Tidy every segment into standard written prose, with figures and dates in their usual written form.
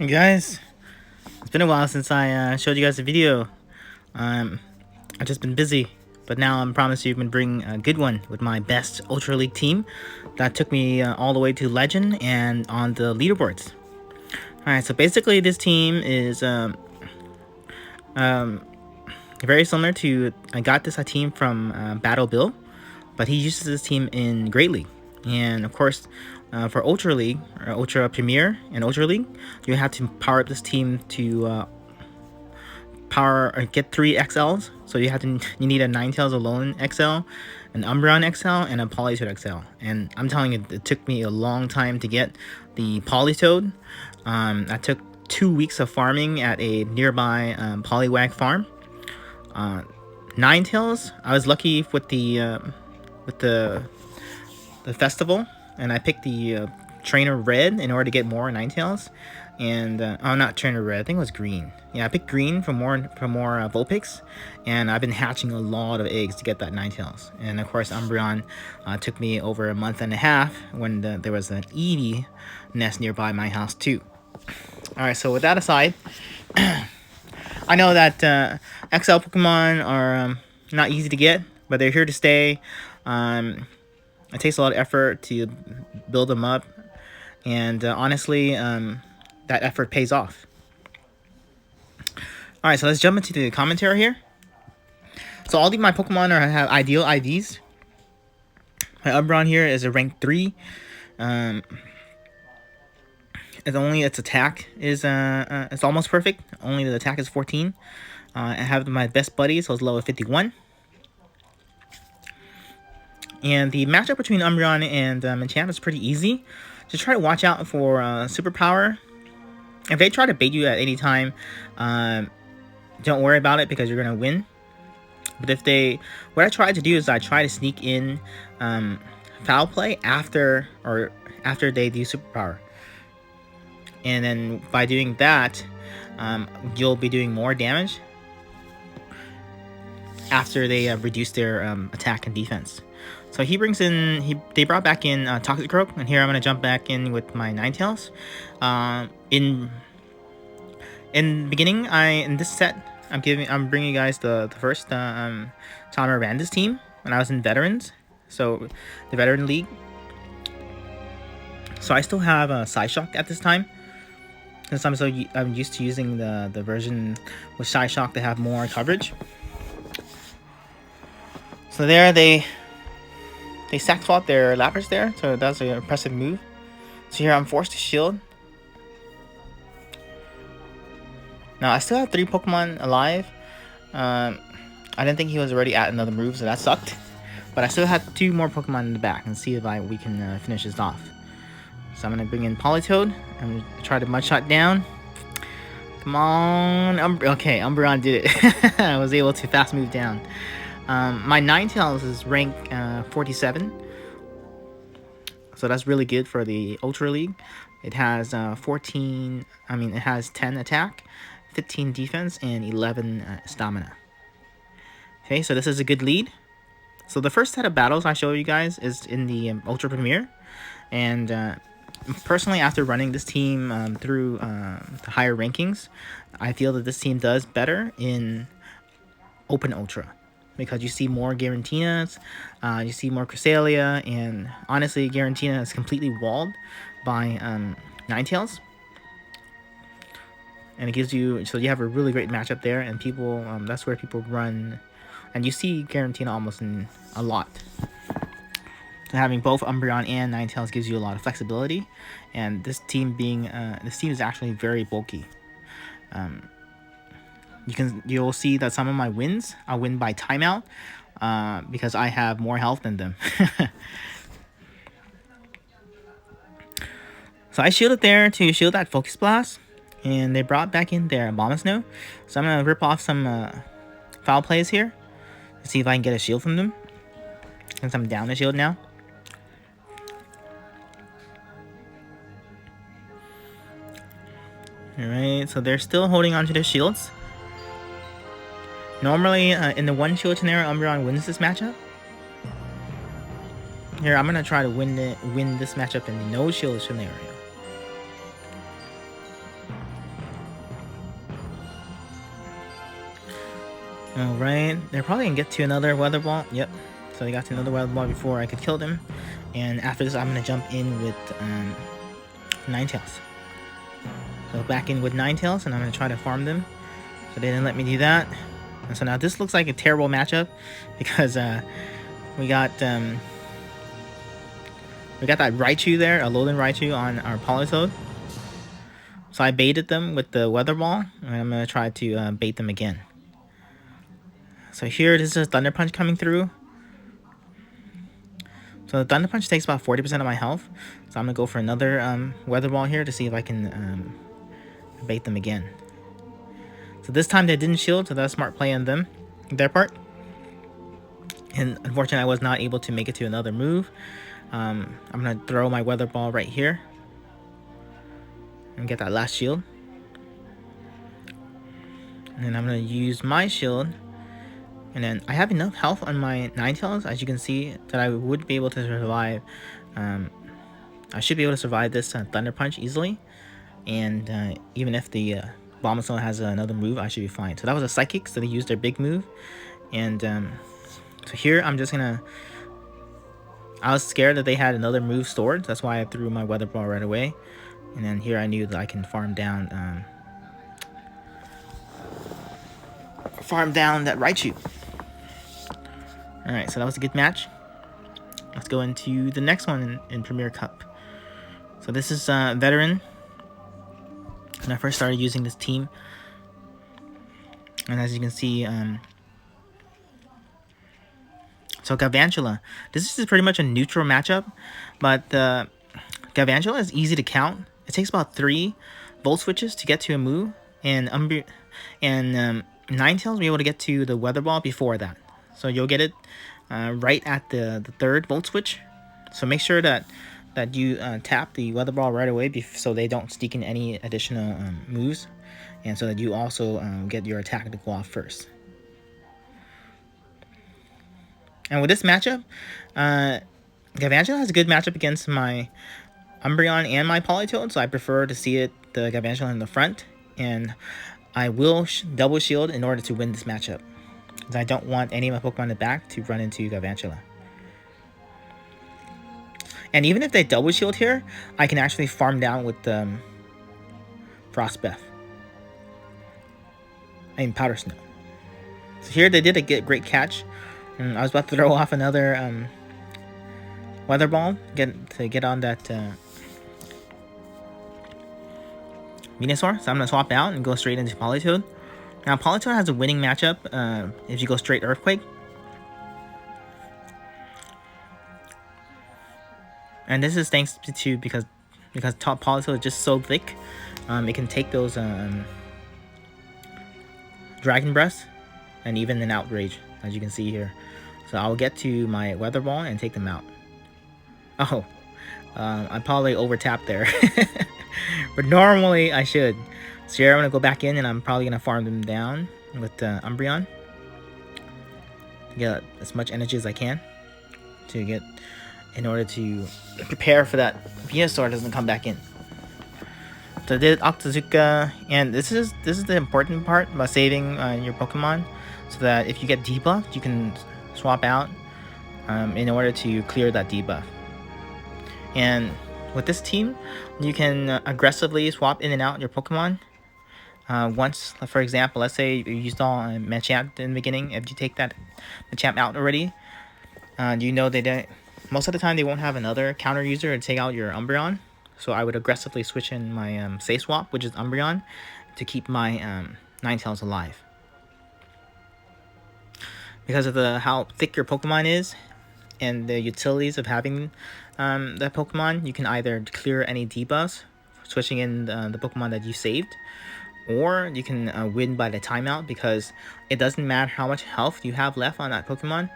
Hey guys, it's been a while since I showed you guys a video. I've just been busy, but now I promise you I'm gonna bring a good one with my best Ultra League team that took me all the way to Legend and on the leaderboards. Alright, so basically this team is very similar to, I got this team from battlebill, but he uses this team in Great League. And of course, for Ultra League, or Ultra Premier and Ultra League, you have to power up this team to power or get 3 XLs. So you need a Ninetales alone XL, an Umbreon XL, and a Politoed XL. And I'm telling you, it took me a long time to get the Politoed. I took 2 weeks of farming at a nearby Poliwag farm. Ninetales, I was lucky with the festival, and I picked the trainer red in order to get more Ninetales. And oh, not trainer red, I think it was green. Yeah, I picked green for more Vulpix, and I've been hatching a lot of eggs to get that Ninetales. And of course, Umbreon took me over a month and a half when there was an Eevee nest nearby my house too. All right, so with that aside, I know that XL Pokemon are not easy to get, but they're here to stay. It takes a lot of effort to build them up, and honestly, that effort pays off. Alright, so let's jump into the commentary here. So all of my Pokemon have ideal IVs. My Umbreon here is a rank 3. Its attack is it's almost perfect. Only the attack is 14. I have my best buddy, so it's level 51. And the matchup between Umbreon and Machamp is pretty easy. Just try to watch out for Superpower. If they try to bait you at any time, don't worry about it because you're going to win. But what I try to do is I try to sneak in Foul Play after they do Superpower. And then by doing that, you'll be doing more damage after they reduce their attack and defense. So they brought back in Toxicroak, and here I'm gonna jump back in with my Ninetales. In the beginning, in this set, I'm bringing you guys the first time I ran this team when I was in Veterans, so the Veteran League. So I still have a Psyshock at this time, since I'm used to using the version with Psyshock to have more coverage. So there they sack swap their Lapras there, so that's an impressive move. So here I'm forced to shield. Now I still have 3 Pokemon alive. I didn't think he was already at another move, so that sucked. But I still had 2 more Pokemon in the back, and see if we can finish this off. So I'm gonna bring in Politoed and try to Mud Shot down. Come on, okay, Umbreon did it. I was able to fast move down. My Ninetales is rank 47, so that's really good for the Ultra League. It has it has 10 attack, 15 defense, and 11 stamina. Okay, so this is a good lead. So the first set of battles I show you guys is in the Ultra Premier, and personally, after running this team through the higher rankings, I feel that this team does better in Open Ultra, because you see more Garantinas, you see more Cresselia, and honestly, Garantina is completely walled by Ninetales. And it gives you, so you have a really great matchup there, and people, that's where people run, and you see Garantina almost in a lot. So having both Umbreon and Ninetales gives you a lot of flexibility, and this team is actually very bulky. You'll see that some of my wins, I'll win by timeout, because I have more health than them. So I shielded there to shield that Focus Blast, and they brought back in their Abomasnow. So I'm gonna rip off some foul plays here to see if I can get a shield from them, since I'm down the shield now. Alright, so they're still holding on to their shields. Normally, in the one shield scenario, Umbreon wins this matchup. Here, I'm gonna try to win this matchup in the no shield scenario. Alright, they're probably gonna get to another weather ball. Yep. So they got to another weather ball before I could kill them. And after this, I'm gonna jump in with Ninetales. So back in with Ninetales, and I'm gonna try to farm them. So they didn't let me do that. And so now this looks like a terrible matchup because we got that Raichu there, a Alolan Raichu on our Politoed. So I baited them with the weather ball, and I'm gonna try to bait them again. So here, this is Thunder Punch coming through. So the Thunder Punch takes about 40% of my health. So I'm gonna go for another weather ball here to see if I can bait them again. So this time they didn't shield, so that's a smart play on their part. And unfortunately, I was not able to make it to another move. I'm gonna throw my weather ball right here and get that last shield. And then I'm gonna use my shield. And then I have enough health on my Ninetales, as you can see, that I would be able to survive. I should be able to survive this Thunder Punch easily. And even if the Bombasol has another move, I should be fine. So that was a Psychic, so they used their big move. And so here I'm just gonna... I was scared that they had another move stored. That's why I threw my Weather Ball right away. And then here I knew that I can farm down that Raichu. Alright, so that was a good match. Let's go into the next one in Premier Cup. So this is Veteran. When I first started using this team. And as you can see, so Galvantula. This is pretty much a neutral matchup, but Galvantula is easy to count. It takes about 3 Volt Switches to get to a move, and Ninetales will be able to get to the Weather Ball before that. So you'll get it right at the 3rd Volt Switch. So make sure that you tap the Weather Ball right away so they don't sneak in any additional moves, and so that you also get your attack to go off first. And with this matchup, Galvantula has a good matchup against my Umbreon and my Politoed, so I prefer to see the Galvantula in the front, and I will double shield in order to win this matchup, because I don't want any of my Pokemon in the back to run into Galvantula. And even if they double shield here, I can actually farm down with Frostbeth. Powder Snow. So here they did a great catch. And I was about to throw off another Weather Ball to get on that Venusaur. So I'm going to swap out and go straight into Politoed. Now Politoed has a winning matchup if you go straight Earthquake. And this is thanks to because top Politoed is just so thick, it can take those Dragon Breaths and even an Outrage, as you can see here. So I'll get to my Weather Ball and take them out. Oh, I probably over-tapped there. But normally I should. So here I'm going to go back in and I'm probably going to farm them down with Umbreon. To get as much energy as I can. In order to prepare for that Venusaur doesn't come back in. So I did Octazooka, and this is the important part about saving your Pokemon, so that if you get debuffed, you can swap out in order to clear that debuff. And with this team, you can aggressively swap in and out your Pokemon. Once, for example, let's say you used all Machamp in the beginning. If you take that Machamp out already, you know they don't. Most of the time, they won't have another counter user to take out your Umbreon. So I would aggressively switch in my Safe Swap, which is Umbreon, to keep my Ninetales alive. Because of how thick your Pokemon is, and the utilities of having that Pokemon, you can either clear any debuffs, switching in the Pokemon that you saved, or you can win by the timeout, because it doesn't matter how much health you have left on that Pokemon.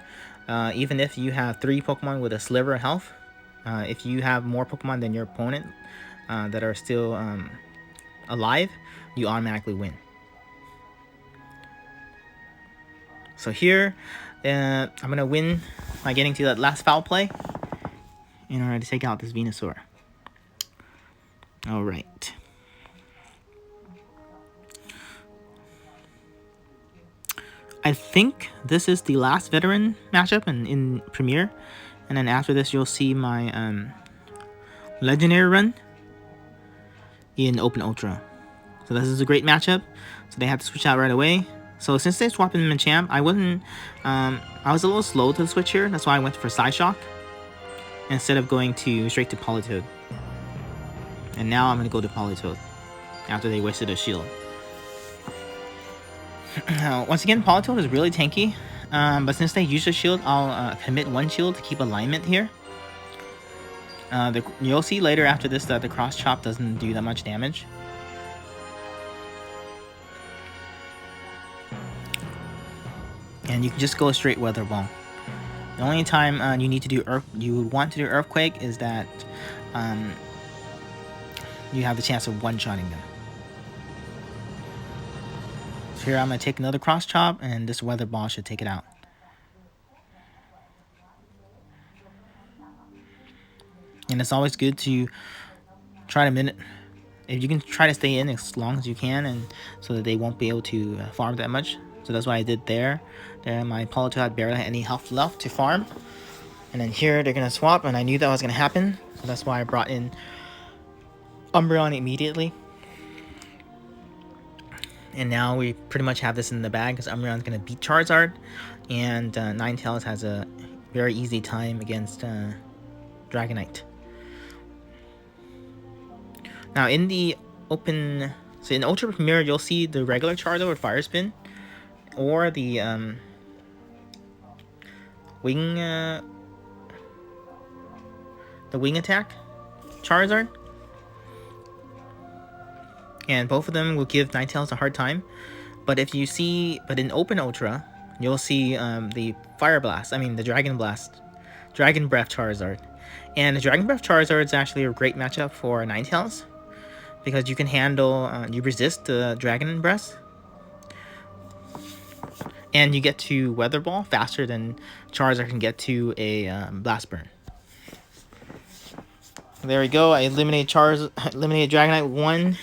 Even if you have 3 Pokemon with a sliver of health, if you have more Pokemon than your opponent that are still alive, you automatically win. So here, I'm going to win by getting to that last foul play in order to take out this Venusaur. Alright. I think this is the last veteran matchup in Premier, and then after this you'll see my legendary run in Open Ultra. So this is a great matchup. So they have to switch out right away. So since they swapped in Machamp, I wasn't. I was a little slow to switch here. That's why I went for Psyshock instead of going straight to Politoed. And now I'm gonna go to Politoed after they wasted a shield. Once again, Politoed is really tanky. But since they used a shield, I'll commit one shield to keep alignment here. You'll see later after this that the cross chop doesn't do that much damage. And you can just go straight Weather Ball. The only time you need to do you would want to do Earthquake is that you have the chance of one-shotting them. So here I'm gonna take another cross chop, and this Weather Ball should take it out. And it's always good to try to if you can try to stay in as long as you can, and so that they won't be able to farm that much. So that's what I did there. There, my Politoed had barely any health left to farm. And then here they're gonna swap, and I knew that was gonna happen. So that's why I brought in Umbreon immediately. And now we pretty much have this in the bag because Umbreon's gonna beat Charizard, and Ninetales has a very easy time against Dragonite. Now in the open, so in Ultra Premier, you'll see the regular Charizard with Fire Spin, or the wing attack Charizard, and both of them will give Ninetales a hard time. But in Open Ultra, you'll see the Fire Blast. I mean the Dragon Breath Charizard, and the Dragon Breath Charizard is actually a great matchup for Ninetales because you can handle you resist the Dragon Breath. And you get to Weather Ball faster than Charizard can get to a Blast Burn. There we go. I eliminated Dragonite with one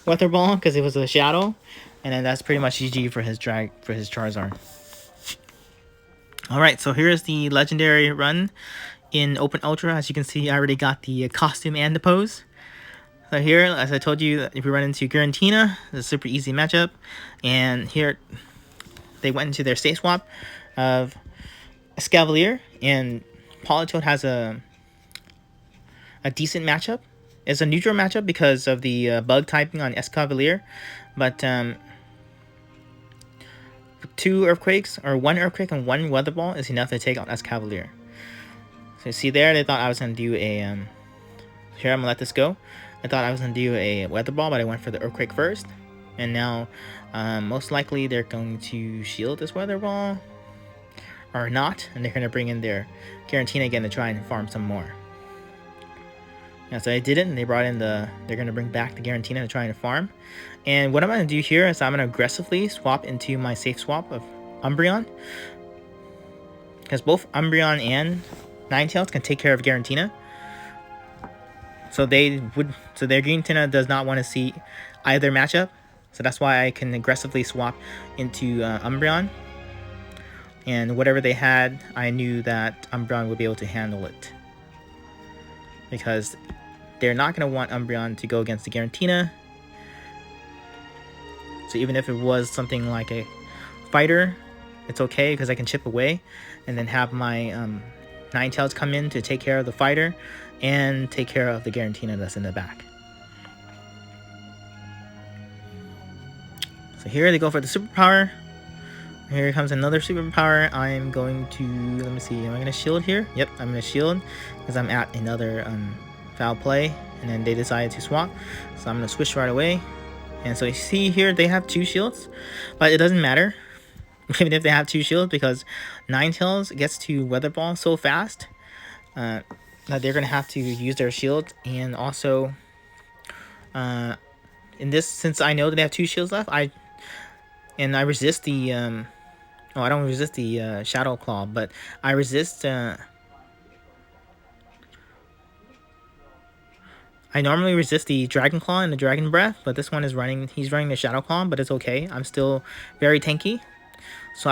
Weather Ball because it was a Shadow, and then that's pretty much GG for his Charizard. All right, so here's the legendary run in Open Ultra. As you can see, I already got the costume and the pose. So here, as I told you, if we run into Giratina, it's a super easy matchup, and here they went into their state swap of Escavalier, and Politoed has a decent matchup. It's a neutral matchup because of the bug typing on Escavalier, but 2 Earthquakes, or 1 Earthquake and 1 Weather Ball is enough to take out Escavalier. So you see there, they thought I was going to do a... here, I'm going to let this go. I thought I was going to do a Weather Ball, but I went for the Earthquake first. And now, most likely, they're going to shield this Weather Ball. Or not. And they're going to bring in their Giratina again to try and farm some more. Yeah, so I did it, and they brought in they're going to bring back the Giratina to try and farm. And what I'm going to do here is I'm going to aggressively swap into my safe swap of Umbreon. Because both Umbreon and Ninetales can take care of Giratina. So their Giratina does not want to see either matchup. So that's why I can aggressively swap into Umbreon. And whatever they had, I knew that Umbreon would be able to handle it. Because they're not going to want Umbreon to go against the Giratina. So even if it was something like a fighter, it's okay because I can chip away. And then have my Ninetales come in to take care of the fighter. And take care of the Giratina that's in the back. So here they go for the superpower. Here comes another superpower. I'm going to, let me see, am I going to shield here? Yep, I'm going to shield because I'm at another foul play. And then they decided to swap. So I'm going to switch right away. And so you see here they have 2 shields. But it doesn't matter even if they have 2 shields because Ninetales gets to Weather Ball so fast that they're going to have to use their shield. And also, in this, since I know that they have 2 shields left, I resist the, I don't resist the Shadow Claw, but I resist, I normally resist the Dragon Claw and the Dragon Breath, but this one is he's running the Shadow Claw, but it's okay. I'm still very tanky. So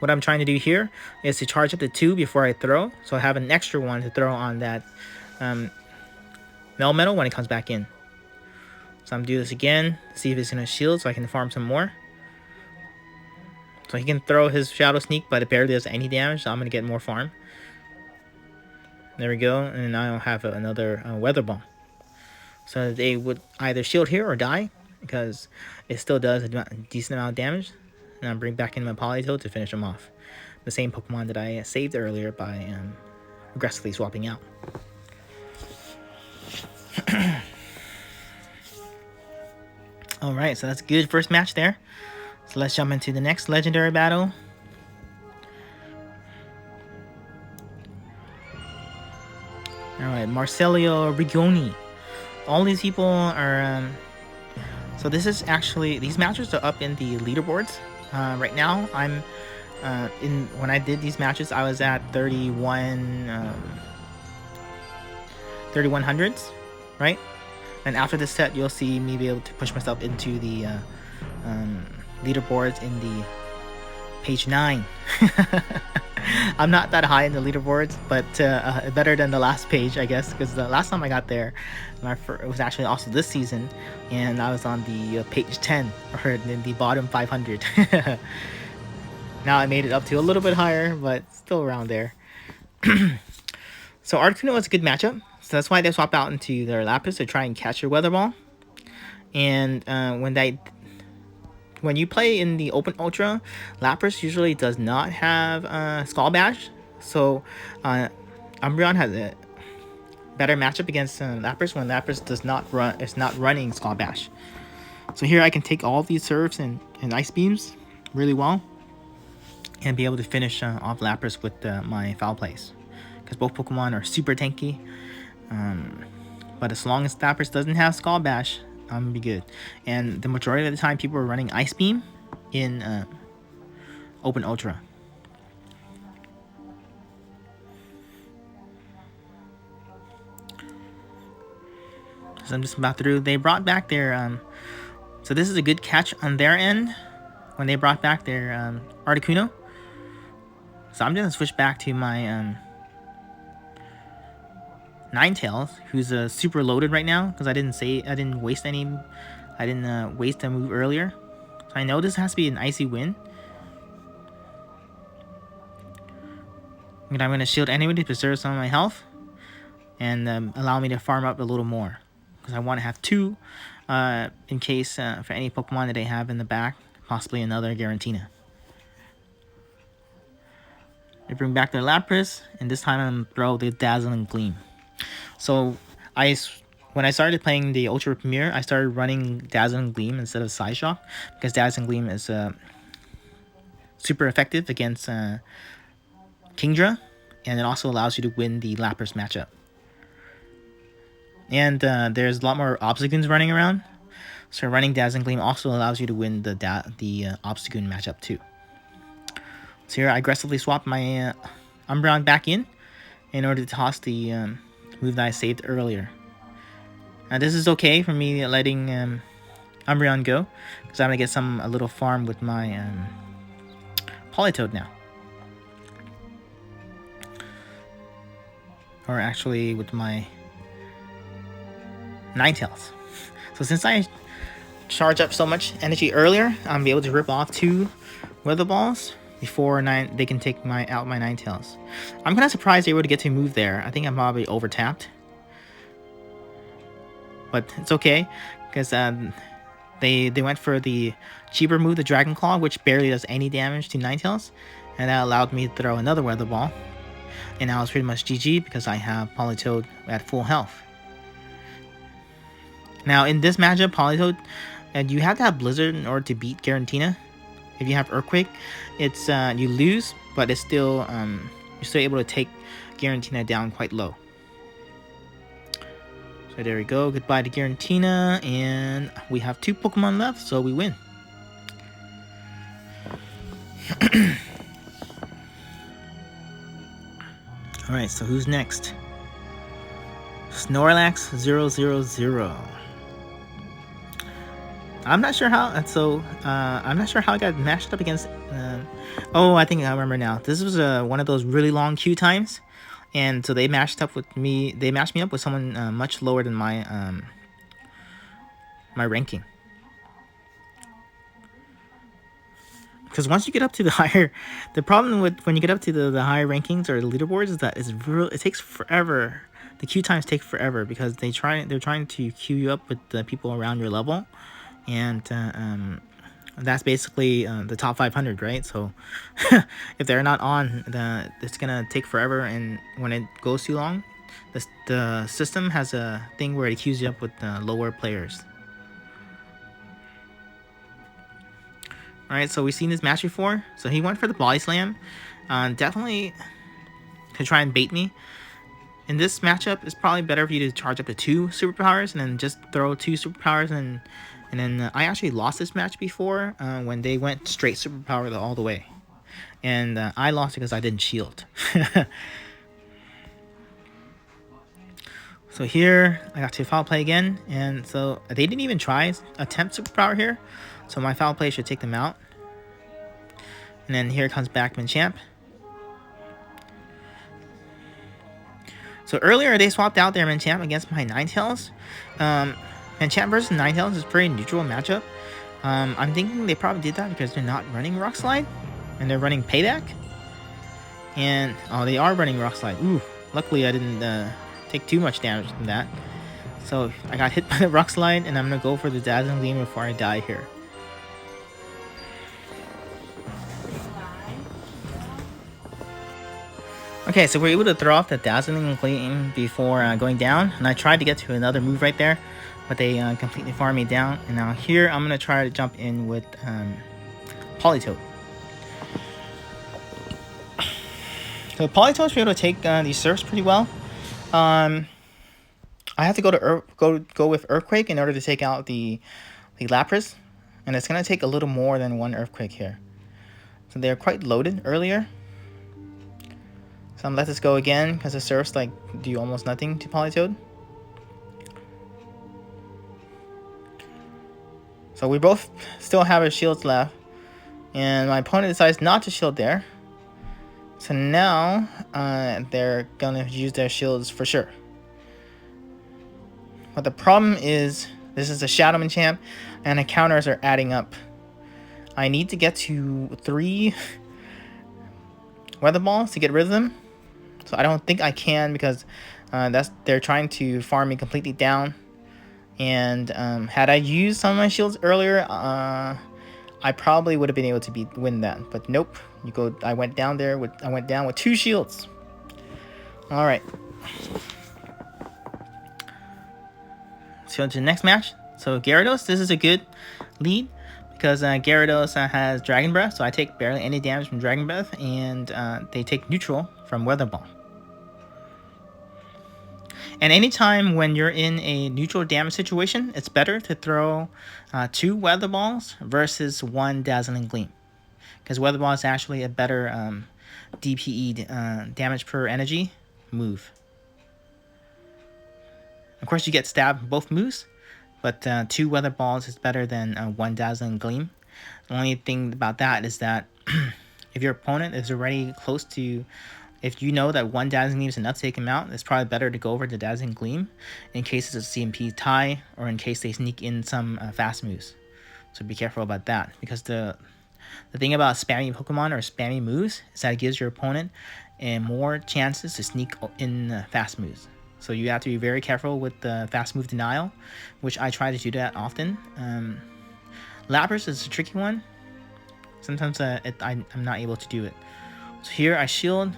what I'm trying to do here is to charge up to 2 before I throw, so I have an extra one to throw on that Melmetal when it comes back in. So I'm gonna do this again, see if it's gonna shield so I can farm some more. So he can throw his Shadow Sneak, but it barely does any damage, so I'm gonna get more farm. There we go, and now I'll have another Weather Ball. So they would either shield here or die, because it still does a decent amount of damage. And I'll bring back in my Politoed to finish him off. The same Pokemon that I saved earlier by aggressively swapping out. Alright, so that's a good first match there. So let's jump into the next legendary battle. Alright, Marcelio Rigoni. All these people are... so this is actually... These matches are up in the leaderboards. Right now, I'm... when I did these matches, I was at 3100s, right? And after this set, you'll see me be able to push myself into the leaderboards in the page 9. I'm not that high in the leaderboards, but better than the last page, I guess, because the last time I got there, it was actually also this season, and I was on the page 10, or in the bottom 500. Now I made it up to a little bit higher, but still around there. So Articuno is a good matchup, so that's why they swap out into their Lapras to try and catch your Weather Ball. And when you play in the Open Ultra, Lapras usually does not have Skull Bash, so Umbreon has a better matchup against Lapras when Lapras does not run. It's not running Skull Bash. So here I can take all these serves and Ice Beams really well, and be able to finish off Lapras with my Foul Plays, because both Pokemon are super tanky. But as long as Lapras doesn't have Skull Bash, I'm gonna be good. And the majority of the time, people are running Ice Beam in Open Ultra. So I'm just about through. They brought back their so this is a good catch on their end when they brought back their Articuno. So I'm gonna switch back to my Ninetales, who's super loaded right now, because I didn't waste a move earlier. So I know this has to be an icy win. And I'm gonna shield anyway to preserve some of my health, and allow me to farm up a little more, because I want to have 2 in case for any Pokemon that they have in the back, possibly another Garantina. They bring back their Lapras, and this time I'm gonna throw the Dazzling Gleam. So when I started playing the Ultra Premier, I started running Dazzling Gleam instead of Psyshock, because Dazzling Gleam is super effective against Kingdra, and it also allows you to win the Lapras matchup. And there's a lot more Obstagoons running around, so running Dazzling Gleam also allows you to win the Obstagoon matchup too. So here I aggressively swap my Umbreon back in order to toss the move that I saved earlier. Now this is okay for me letting Umbreon go, because I'm gonna get a little farm with my Politoed now, or actually with my Ninetales. So since I charge up so much energy earlier, I'm gonna be able to rip off 2 Weather Balls before they can take out my Ninetales. I'm kind of surprised they were able to get to move there. I think I'm probably over-tapped. But it's okay, because they went for the cheaper move, the Dragon Claw, which barely does any damage to Ninetales, and that allowed me to throw another Weather Ball. And now it's pretty much GG, because I have Politoed at full health. Now in this matchup, Politoed, you have to have Blizzard in order to beat Garantina. If you have Earthquake, it's you lose, but it's still you're still able to take Garantina down quite low. So there we go. Goodbye to Garantina, and we have 2 Pokemon left, so we win. All right, so who's next? Snorlax 000. I'm not sure how. I'm not sure how I got matched up against. Oh, I think I remember now. This was one of those really long queue times, and so they matched up with me. They matched me up with someone much lower than my my ranking. Because once you get up to the higher, the problem with when you get up to the higher rankings or the leaderboards is that it takes forever. The queue times take forever because they're trying to queue you up with the people around your level, and that's basically the top 500, right? So if they're not on, it's gonna take forever, and when it goes too long, the system has a thing where it queues you up with lower players. Alright, so we've seen this match before. So he went for the body slam. Definitely to try and bait me. In this matchup, it's probably better for you to charge up to 2 superpowers and then just throw 2 superpowers. And then I actually lost this match before when they went straight superpower all the way. And I lost because I didn't shield. So here, I got to foul play again. And so they didn't even try attempt superpower here. So my foul play should take them out. And then here comes back Machamp. So earlier they swapped out their Machamp against my Ninetales. Machamp versus Ninetales is a pretty neutral matchup. I'm thinking they probably did that because they're not running Rock Slide. And they're running Payback. And, oh, they are running Rock Slide. Ooh, luckily I didn't take too much damage from that. So I got hit by the Rock Slide and I'm going to go for the Dazzling Gleam before I die here. Okay, so we're able to throw off the Dazzling Gleam before going down, and I tried to get to another move right there, but they completely farmed me down. And now here, I'm going to try to jump in with Politoed. So Politoed should be able to take these surfs pretty well. I have to go with Earthquake in order to take out the Lapras, and it's going to take a little more than 1 Earthquake here. So they're quite loaded earlier. So I'm gonna let this go again because the surfs like do almost nothing to Politoed. So we both still have our shields left, and my opponent decides not to shield there. So now they're gonna use their shields for sure. But the problem is this is a Shadow Machamp, and the counters are adding up. I need to get to 3 Weather Balls to get rid of them. So I don't think I can because they're trying to farm me completely down. And had I used some of my shields earlier, I probably would have been able to win that. But nope, I went down with 2 shields. All right. So to the next match. So Gyarados, this is a good lead because Gyarados has Dragon Breath, so I take barely any damage from Dragon Breath, and they take neutral from Weather Ball. And anytime when you're in a neutral damage situation, it's better to throw 2 Weather Balls versus 1 Dazzling Gleam. Because Weather Ball is actually a better DPE, damage per energy, move. Of course, you get stabbed both moves, but 2 Weather Balls is better than 1 Dazzling Gleam. The only thing about that is that if your opponent is already close to... If you know that 1 Dazzling Gleam is enough to take him out, it's probably better to go over the Dazzling Gleam in case it's a CMP tie or in case they sneak in some fast moves. So be careful about that, because the thing about spamming Pokemon or spamming moves is that it gives your opponent more chances to sneak in fast moves. So you have to be very careful with the fast move denial, which I try to do that often. Lapras is a tricky one. Sometimes I'm not able to do it. So here I shield.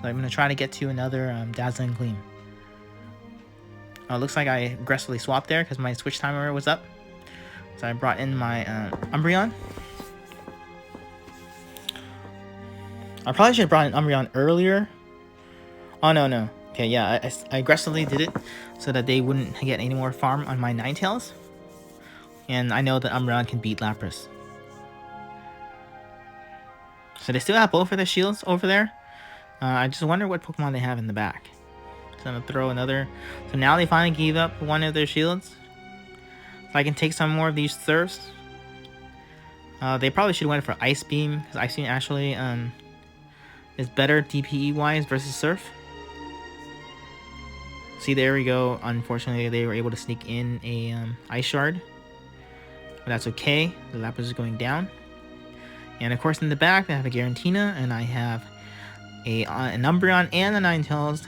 So I'm going to try to get to another Dazzling Gleam. Looks like I aggressively swapped there because my switch timer was up. So I brought in my Umbreon. I probably should have brought in Umbreon earlier. Oh, no. Okay, yeah, I aggressively did it so that they wouldn't get any more farm on my Ninetales. And I know that Umbreon can beat Lapras. So they still have both of their shields over there. I just wonder what Pokemon they have in the back. So I'm going to throw another. So now they finally gave up one of their shields. So I can take some more of these surfs They probably should have went for Ice Beam, because Ice Beam actually is better DPE wise versus Surf. See, there we go. Unfortunately, they were able to sneak in a Ice Shard, but that's okay. The Lapras is going down, and of course in the back I have a Garantina, and I have an Umbreon and a Ninetales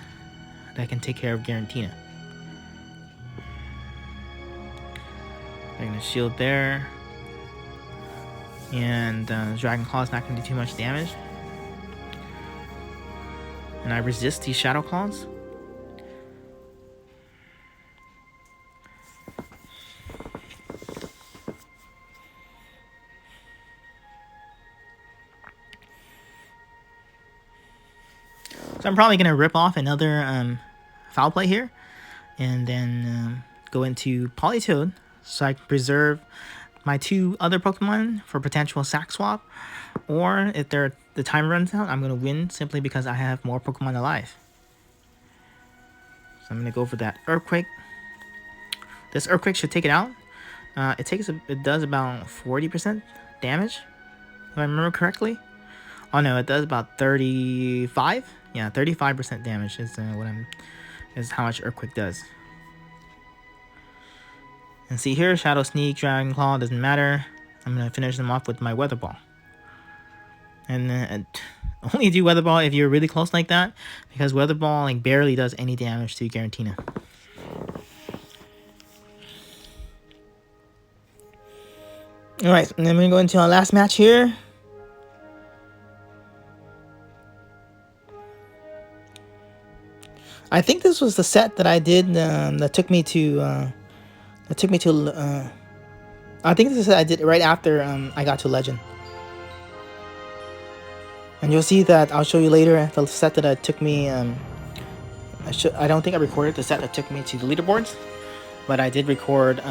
that can take care of Garantina. They're gonna shield there. And Dragon Claw is not going to do too much damage. And I resist these Shadow Claws. So I'm probably going to rip off another Foul Play here. And then go into Politoed so I can preserve my 2 other Pokemon for potential sack swap, or if the time runs out, I'm going to win simply because I have more Pokemon alive. So I'm going to go for that Earthquake. This Earthquake should take it out. It does about 40% damage, if I remember correctly. Oh no, it does about 35. Yeah, 35% damage is how much Earthquake does. And see here, Shadow Sneak, Dragon Claw, doesn't matter. I'm going to finish them off with my Weather Ball. And only do Weather Ball if you're really close like that, because Weather Ball like barely does any damage to Garantina. Alright, and then we're going to go into our last match here. I think this was the set that I did that took me to... I think this is I did right after I got to Legend. And you'll see that I'll show you later the set that took me. I don't think I recorded the set that took me to the leaderboards, but I did record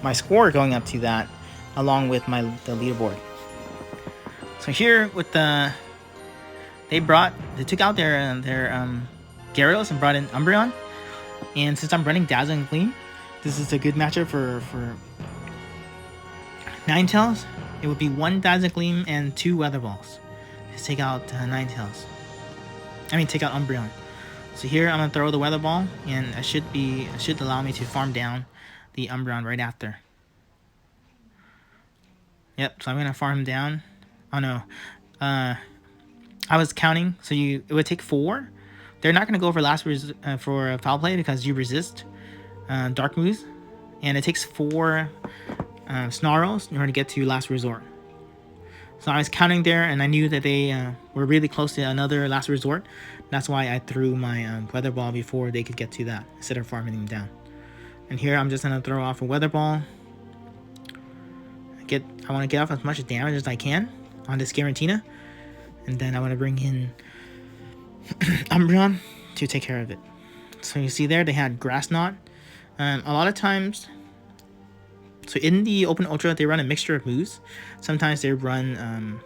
my score going up to that, along with the leaderboard. So here with they took out their Gyarados and brought in Umbreon. And since I'm running Dazzling Gleam, this is a good matchup for Ninetales. It would be 1 Dazzling Gleam and 2 Weather Balls to take out Ninetales. Take out Umbreon. So here I'm gonna throw the Weather Ball, and it should allow me to farm down the Umbreon right after. Yep. So I'm gonna farm him down. Oh no, I was counting. So it would take 4. They're not going to go for for Foul Play because you resist Dark Moves. And it takes 4 Snarls in order to get to Last Resort. So I was counting there, and I knew that they were really close to another Last Resort. That's why I threw my Weather Ball before they could get to that, instead of farming them down. And here I'm just going to throw off a Weather Ball. I want to get off as much damage as I can on this Garantina. And then I want to bring in Umbreon to take care of it. So you see there, they had Grass Knot. A lot of times, so in the Open Ultra, they run a mixture of moves. Sometimes they run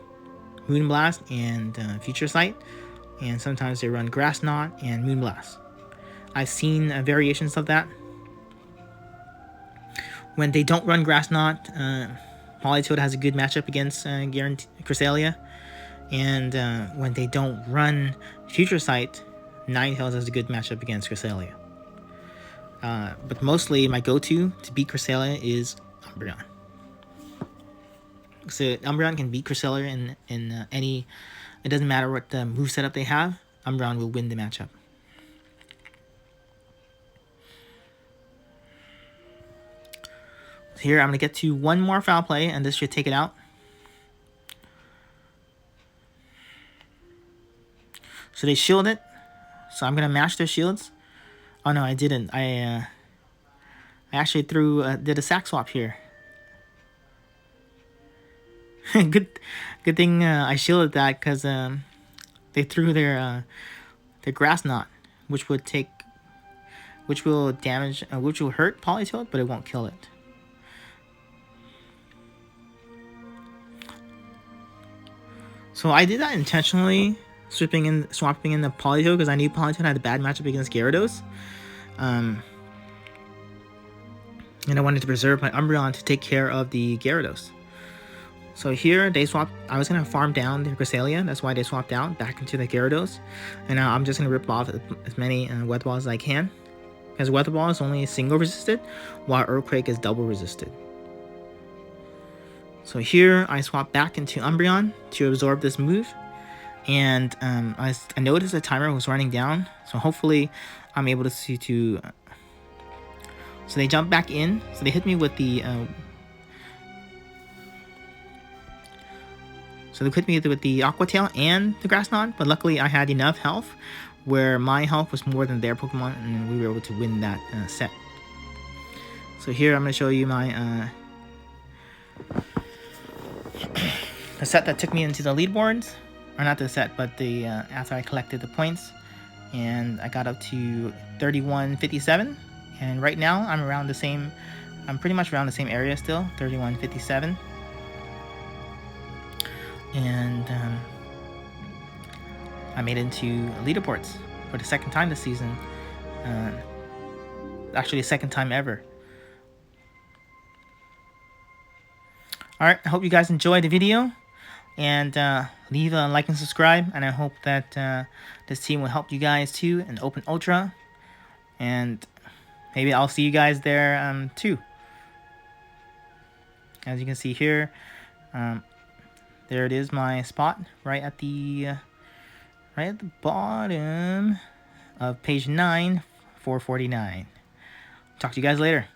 Moonblast and Future Sight, and sometimes they run Grass Knot and Moonblast. I've seen variations of that. When they don't run Grass Knot, Politoed has a good matchup against Cresselia. And when they don't run Future Sight, Ninetales has a good matchup against Cresselia. But mostly my go-to to beat Cresselia is Umbreon. So Umbreon can beat Cresselia in any... It doesn't matter what the move setup they have, Umbreon will win the matchup. So here I'm going to get to 1 more Foul Play, and this should take it out. So they shield it. So I'm going to match their shields. Oh no, I didn't. I actually did a sack swap here. Good thing I shielded that, because they threw their Grass Knot, which will damage, which will hurt Politoed, but it won't kill it. So I did that intentionally, swapping in the Politoed, because I knew Politoed had a bad matchup against Gyarados. and I wanted to preserve my Umbreon to take care of the Gyarados. So here they swapped. I was gonna farm down the Cresselia, that's why they swapped out back into the Gyarados, and now I'm just gonna rip off as many Weather Balls as I can, because Weather Ball is only single resisted, while Earthquake is double resisted. So here I swap back into Umbreon to absorb this move, and I noticed the timer was running down, so hopefully I'm able to see to. So they jump back in. So they hit me with the. So they hit me with the Aqua Tail and the Grass Knot, but luckily I had enough health where my health was more than their Pokemon, and we were able to win that set. So here I'm going to show you my the set that took me into the leaderboards, or not the set, but the after I collected the points, and I got up to 3157, and right now I'm around the same. I'm pretty much around the same area still, 3157. And I made it into leaderboards for the second time this season. Actually, the second time ever. Alright, I hope you guys enjoyed the video. And leave a like and subscribe. And I hope that this team will help you guys too in Open Ultra. And maybe I'll see you guys there too. As you can see here, there it is, my spot right at the bottom of page 9, 449. Talk to you guys later.